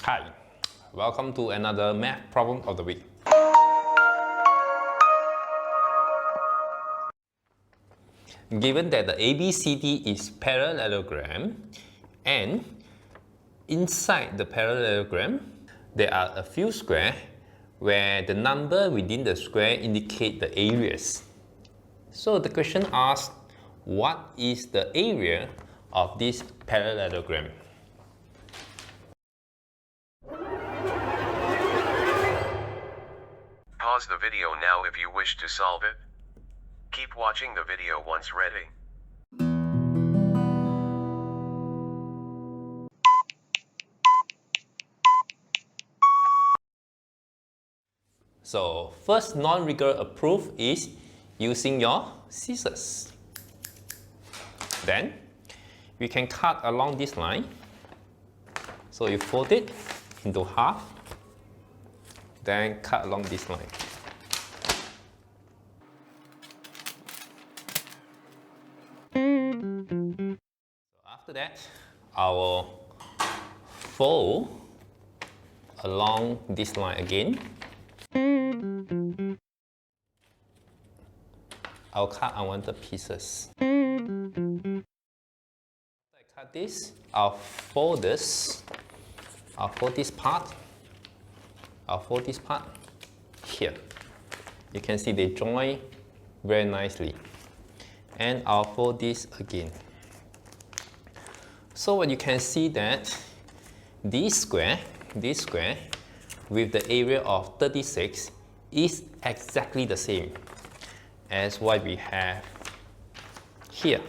Hi, welcome to another math problem of the week. Given that the ABCD is parallelogram and inside the parallelogram there are a few squares where the number within the square indicate the areas. So the question asks, what is the area of this parallelogram? Pause the video now if you wish to solve it. Keep watching the video once ready. So first non-rigorous approach is using your scissors. Then we can cut along this line. So you fold it into half, then cut along this line. So after that, I will fold along this line again. I'll cut unwanted pieces. After I cut this, I'll fold this. I'll fold this part. I'll fold this part here. You can see they join very nicely. And I'll fold this again. So what you can see that this square with the area of 36 is exactly the same as what we have here.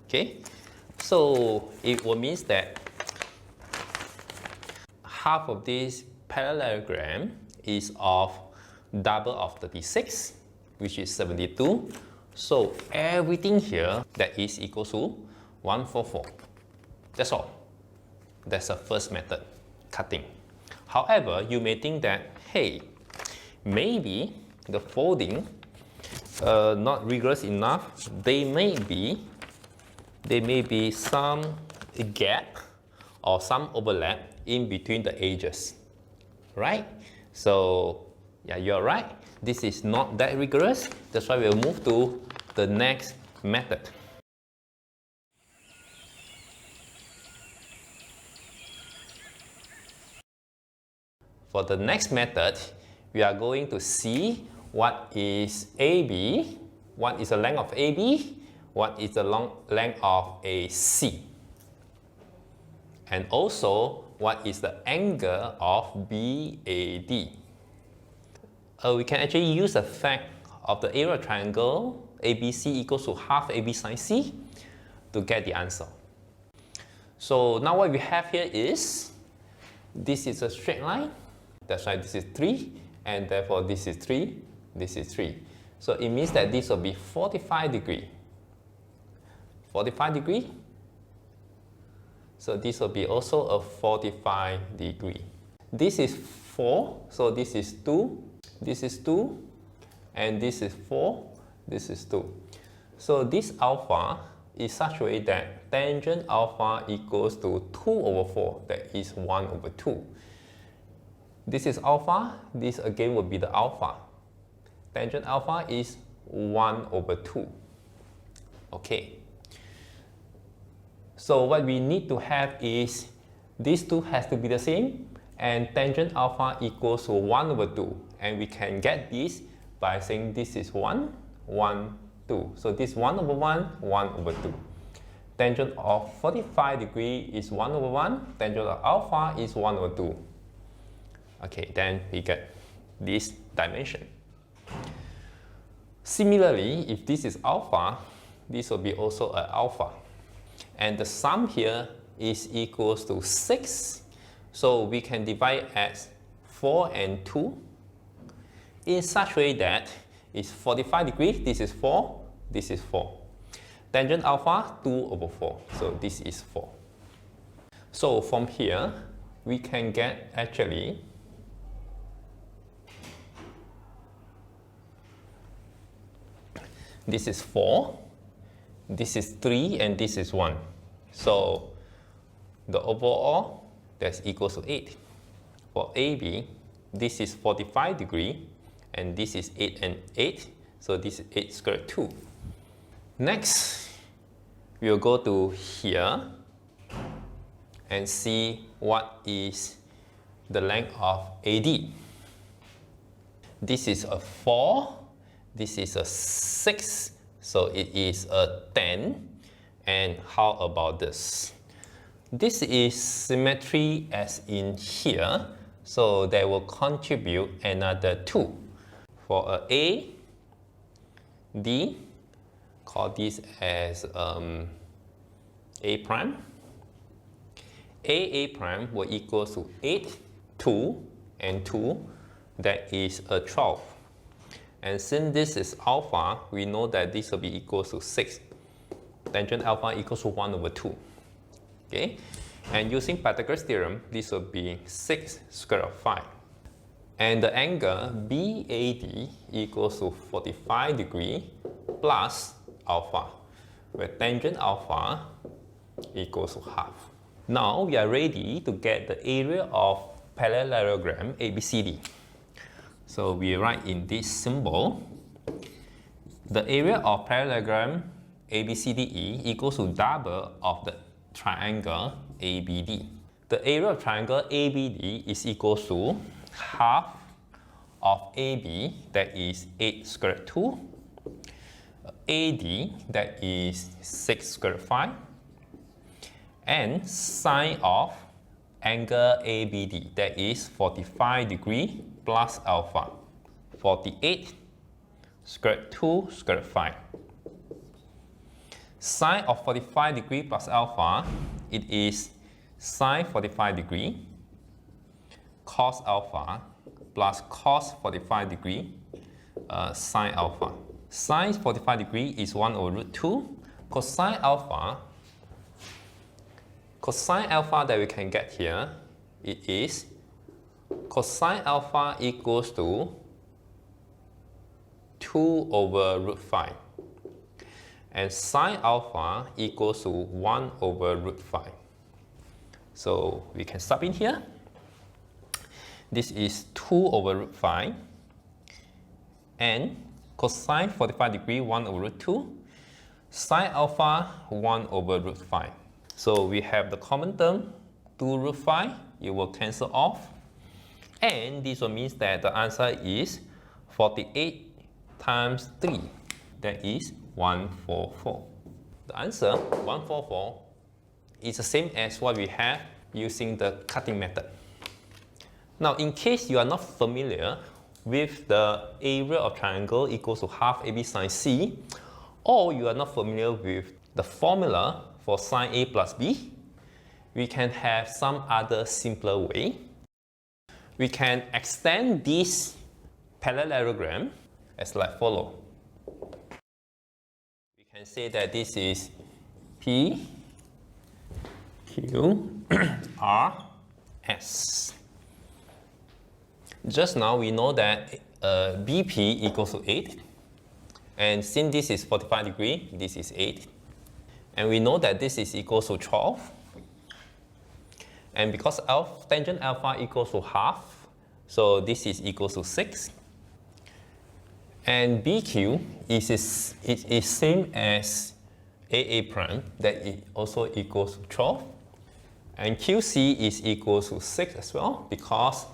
Okay, so it will mean that half of this parallelogram is of double of 36, which is 72. So everything here that is equal to 144. That's all. That's the first method, cutting. However, you may think that, hey, maybe the folding not rigorous enough. There may be some gap or some overlap in between the edges, right? So yeah, you're right. This is not that rigorous. That's why we'll move to the next method. For the next method, we are going to see what is AB, what is the length of AB, what is the length of AC, and also what is the angle of BAD. We can actually use the fact of the area of triangle ABC equals to half AB sine C to get the answer. So now what we have here is, this is a straight line, that's why this is 3, and therefore this is 3, this is 3. So it means that this will be 45 degree. 45 degree. So this will be also a 45 degree. This is 4, so this is 2, this is 2, and this is 4, this is 2. So this alpha is such a way that tangent alpha equals to 2 over 4, that is 1 over 2. This is alpha, this again will be the alpha. Tangent alpha is 1 over 2. Okay. So what we need to have is, these two has to be the same, and tangent alpha equals to 1 over 2. And we can get this by saying this is 1, 1, 2. So this 1 over 1, 1 over 2. Tangent of 45 degree is 1 over 1, tangent of alpha is 1 over 2. Okay, then we get this dimension. Similarly, if this is alpha, this will be also an alpha. And the sum here is equals to 6. So we can divide as 4 and 2 in such a way that it's 45 degrees, this is 4, this is 4. Tangent alpha, 2 over 4. So this is 4. So from here, we can get actually this is 4, this is 3, and this is 1. So the overall that's equals to 8. For AB, this is 45 degrees, and this is 8 and 8, so this is 8 square root 2. Next, we'll go to here and see what is the length of AD. This is a 4, this is a 6, so it is a 10. And how about this? This is symmetry as in here, so that will contribute another 2. For A, D, call this as A prime. A prime will equal to 8, 2, and 2, that is a 12. And since this is alpha, we know that this will be equal to 6. Tangent alpha equals to 1 over 2. Okay? And using Pythagoras theorem, this will be 6 square root of 5. And the angle BAD equals to 45 degrees plus alpha, where tangent alpha equals to half. Now we are ready to get the area of parallelogram ABCD. So we write in this symbol, the area of parallelogram ABCDE equals to double of the triangle ABD. The area of triangle ABD is equal to half of AB, that is 8 square root 2, AD, that is 6 square root 5, and sine of angle ABD, that is 45 degrees plus alpha, 48 square root 2 square root 5. Sine of 45 degrees plus alpha, it is sine 45 degrees cos alpha plus cos 45 degrees sine alpha. Sine 45 degrees is 1 over root 2. Cosine alpha that we can get here, it is cosine alpha equals to 2 over root 5. And sine alpha equals to 1 over root 5. So we can sub in here. This is 2 over root 5. And cosine 45 degrees 1 over root 2. Sine alpha 1 over root 5. So we have the common term 2 root 5. It will cancel off. And this will mean that the answer is 48 times 3. That is 144. The answer, 144, is the same as what we have using the cutting method. Now, in case you are not familiar with the area of triangle equals to half AB sine C, or you are not familiar with the formula for sine A plus B, we can have some other simpler way. We can extend this parallelogram as like follow. We can say that this is P, Q, R, S. Just now we know that BP equals to 8. And since this is 45 degrees, this is 8. And we know that this is equal to 12. And because tangent alpha equals to half, so this is equal to 6. And BQ is same as AA prime, that it also equals to 12. And QC is equal to 6 as well, because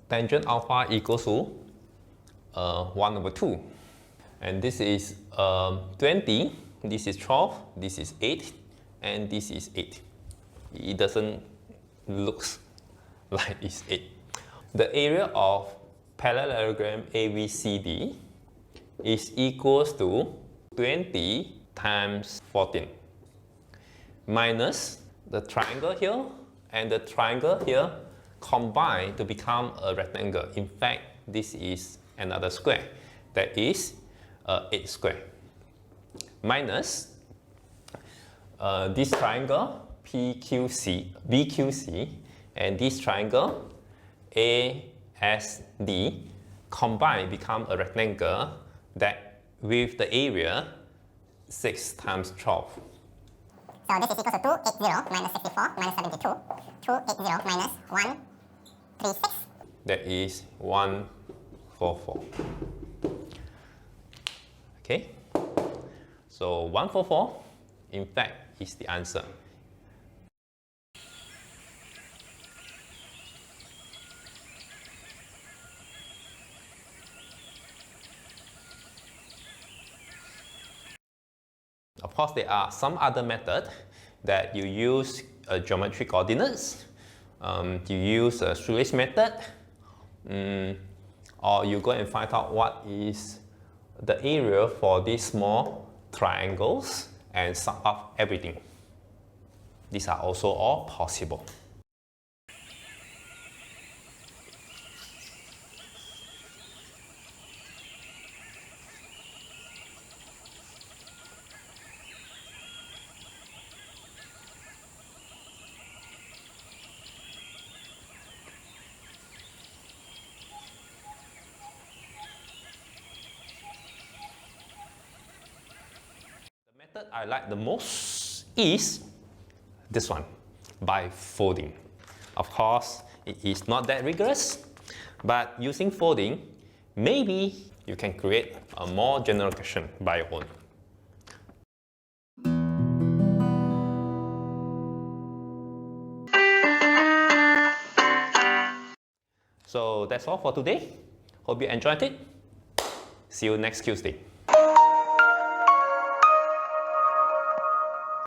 tangent alpha equals to 1 over 2. And this is 20, this is 12, this is 8, and this is 8. It doesn't look like it's 8. The area of parallelogram ABCD is equals to 20 times 14 minus the triangle here and the triangle here combine to become a rectangle. In fact, this is another square, that is 8 square, minus this triangle BQC, and this triangle ASD combine become a rectangle that with the area 6 times 12. So this is equal to 280 minus 64 minus 72. 280 minus 136. That is 144. Okay? So 144, in fact, is the answer. Of course, there are some other methods that you use geometric coordinates, you use a shoelace method, or you go and find out what is the area for these small triangles and sum up everything. These are also all possible. The method I like the most is this one, by folding. Of course, it is not that rigorous, but using folding, maybe you can create a more general question by your own. So that's all for today. Hope you enjoyed it. See you next Tuesday.